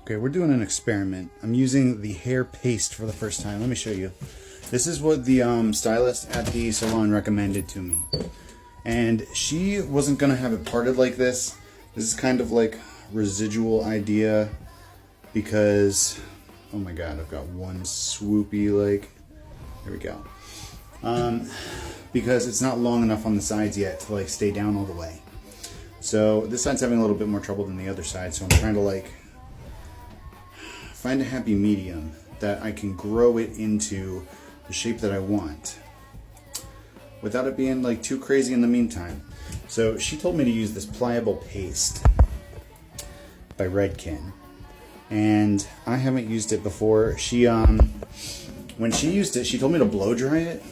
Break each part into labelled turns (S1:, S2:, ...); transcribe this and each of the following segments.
S1: Okay, we're doing an experiment. I'm using the hair paste for the first time. Let me show you. This is what the stylist at the salon recommended to me. And she wasn't going to have it parted like this. This is kind of like residual idea because, oh my god, I've got one swoopy, like, there we go. Because it's not long enough on the sides yet to like stay down all the way. So this side's having a little bit more trouble than the other side, so I'm trying to like find a happy medium that I can grow it into the shape that I want without it being like too crazy in the meantime. So she told me to use this pliable paste by Redken, and I haven't used it before. She when she used it, she told me to blow dry it.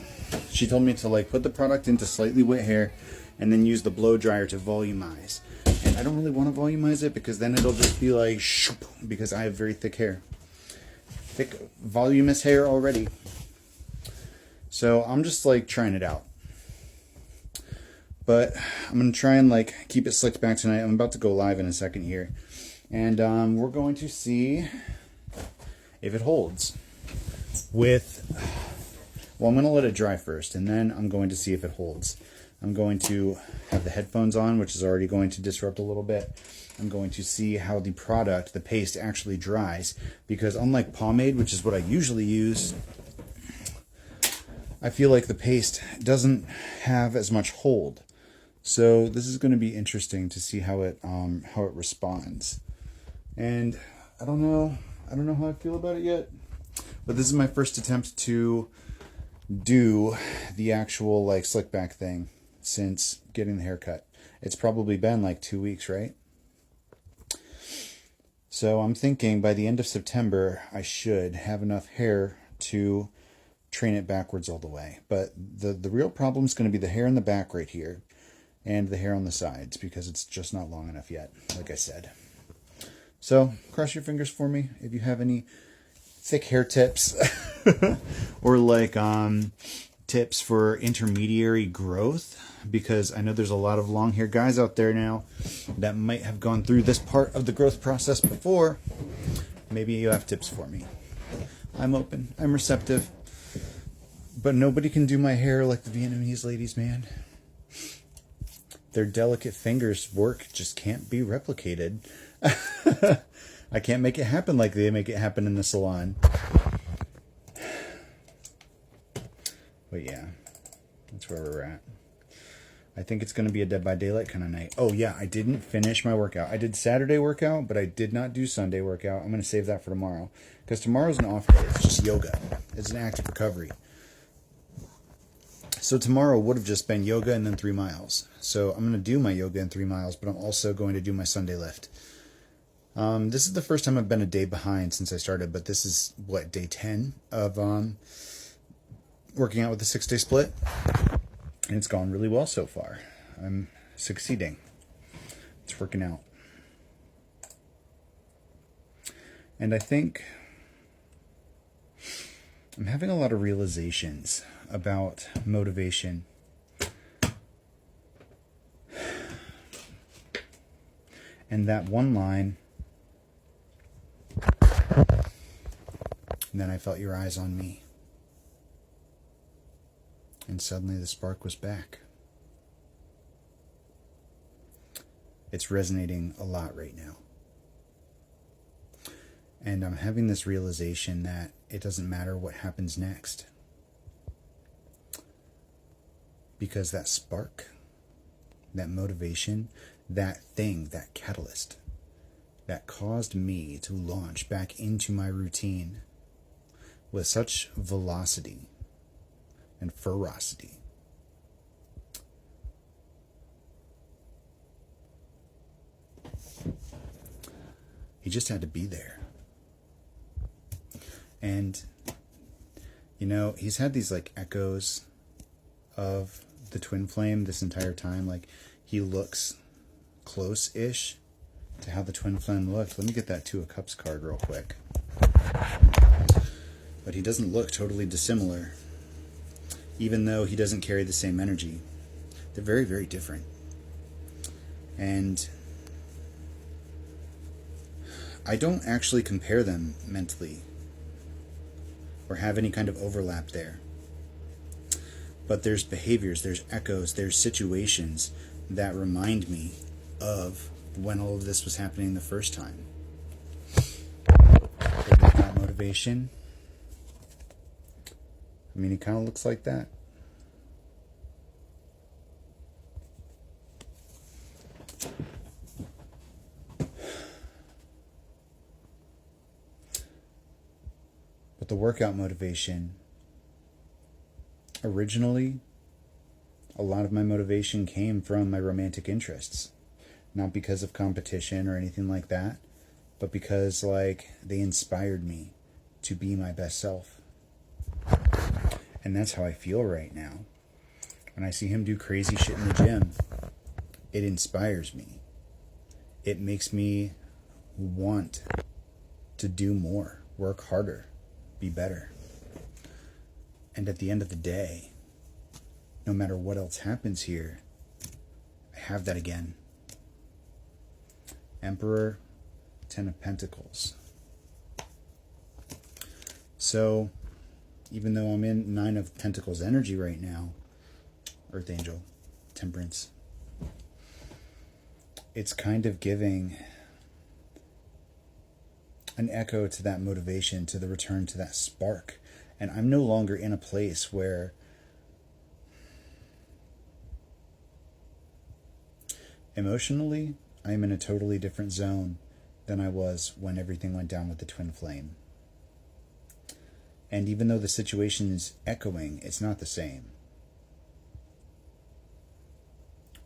S1: She told me to like put the product into slightly wet hair and then use the blow dryer to volumize. And I don't really want to volumize it because then it'll just be like shoop, because I have very thick hair. Thick, voluminous hair already. So I'm just like trying it out. But I'm going to try and like keep it slicked back tonight. I'm about to go live in a second here. And we're going to see if it holds. Well, I'm going to let it dry first, and then I'm going to see if it holds. I'm going to have the headphones on, which is already going to disrupt a little bit. I'm going to see how the product, the paste, actually dries. Because unlike pomade, which is what I usually use, I feel like the paste doesn't have as much hold. So this is going to be interesting to see how it responds. And I don't know how I feel about it yet. But this is my first attempt to do the actual like slick back thing since getting the haircut. It's probably been like 2 weeks, right? So I'm thinking by the end of September I should have enough hair to train it backwards all the way. But the real problem is going to be the hair in the back right here and the hair on the sides, because it's just not long enough yet, like I said. So cross your fingers for me if you have any thick hair tips or like tips for intermediary growth, because I know there's a lot of long hair guys out there now that might have gone through this part of the growth process before. Maybe you have tips for me. I'm open, I'm receptive, but nobody can do my hair like the Vietnamese ladies, man. Their delicate fingers work just can't be replicated. I can't make it happen like they make it happen in the salon. But yeah, that's where we're at. I think it's going to be a Dead by Daylight kind of night. Oh yeah, I didn't finish my workout. I did Saturday workout, but I did not do Sunday workout. I'm going to save that for tomorrow, because tomorrow's an off day. It's just yoga. It's an active recovery. So tomorrow would have just been yoga and then 3 miles. So I'm going to do my yoga in 3 miles, but I'm also going to do my Sunday lift. This is the first time I've been a day behind since I started, but this is, what, day 10 of working out with the 6-day split? And it's gone really well so far. I'm succeeding. It's working out. And I think I'm having a lot of realizations about motivation. And that one line, and then I felt your eyes on me. And suddenly the spark was back. It's resonating a lot right now. And I'm having this realization that it doesn't matter what happens next. Because that spark, that motivation, that thing, that catalyst that caused me to launch back into my routine with such velocity and ferocity, he just had to be there. And you know, he's had these like echoes of the twin flame this entire time. Like, he looks close-ish to how the twin flame looked. Let me get that Two of Cups card real quick. But he doesn't look totally dissimilar, even though he doesn't carry the same energy. They're very, very different. And I don't actually compare them mentally or have any kind of overlap there. But there's behaviors, there's echoes, there's situations that remind me of when all of this was happening the first time. That motivation. I mean, he kind of looks like that. But the workout motivation, originally, a lot of my motivation came from my romantic interests. Not because of competition or anything like that, but because, like, they inspired me to be my best self. And that's how I feel right now. When I see him do crazy shit in the gym, it inspires me. It makes me want to do more, work harder, be better. And at the end of the day, no matter what else happens here, I have that again. Emperor, Ten of Pentacles. So, even though I'm in Nine of Pentacles energy right now, Earth Angel, Temperance, it's kind of giving an echo to that motivation, to the return to that spark. And I'm no longer in a place where emotionally, I'm in a totally different zone than I was when everything went down with the twin flame. And even though the situation is echoing, it's not the same.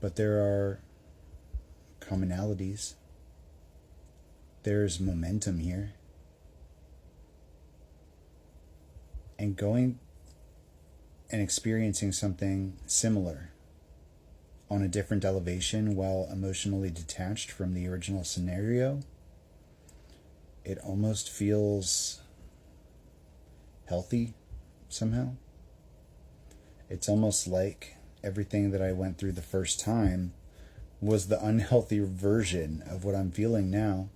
S1: But there are commonalities. There's momentum here. And going and experiencing something similar on a different elevation while emotionally detached from the original scenario, it almost feels healthy somehow. It's almost like everything that I went through the first time was the unhealthy version of what I'm feeling now.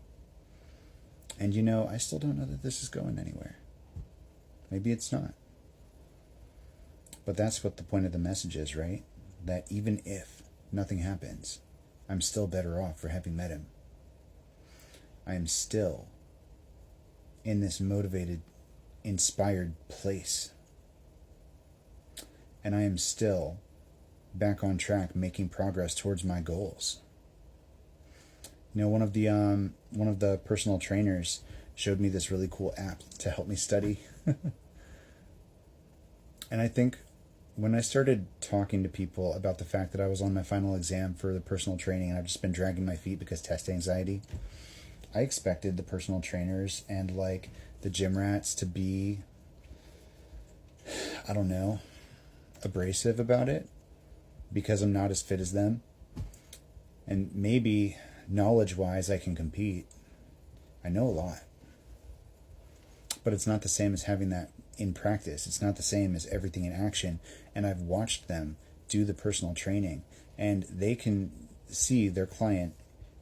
S1: And you know, I still don't know that this is going anywhere. Maybe it's not. But that's what the point of the message is, right? That even if nothing happens, I'm still better off for having met him. I am still in this motivated, inspired place. And I am still back on track, making progress towards my goals. You know, one of the personal trainers showed me this really cool app to help me study. And I think when I started talking to people about the fact that I was on my final exam for the personal training and I've just been dragging my feet because test anxiety, I expected the personal trainers and like the gym rats to be, I don't know, abrasive about it because I'm not as fit as them. And maybe knowledge-wise I can compete. I know a lot. But it's not the same as having that in practice. It's not the same as everything in action. And I've watched them do the personal training, and they can see their client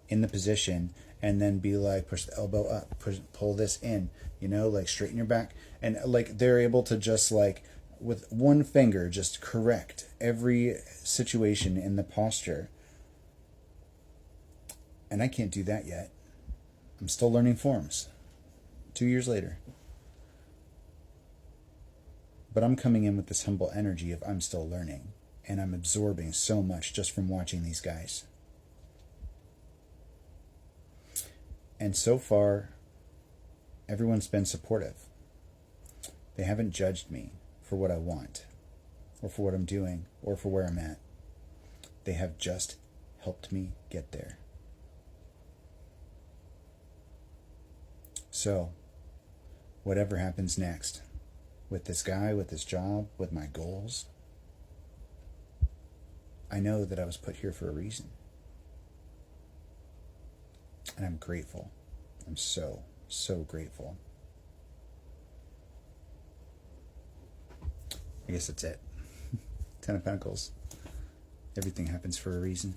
S1: in the position and then be like, push the elbow up, pull this in, you know, like straighten your back. And like they're able to just like with one finger just correct every situation in the posture. And I can't do that yet. I'm still learning forms 2 years later. But I'm coming in with this humble energy of I'm still learning, and I'm absorbing so much just from watching these guys. And so far, everyone's been supportive. They haven't judged me for what I want, or for what I'm doing, or for where I'm at. They have just helped me get there. So, whatever happens next, with this guy, with this job, with my goals, I know that I was put here for a reason. And I'm grateful. I'm so, so grateful. I guess that's it. 10 of Pentacles. Everything happens for a reason.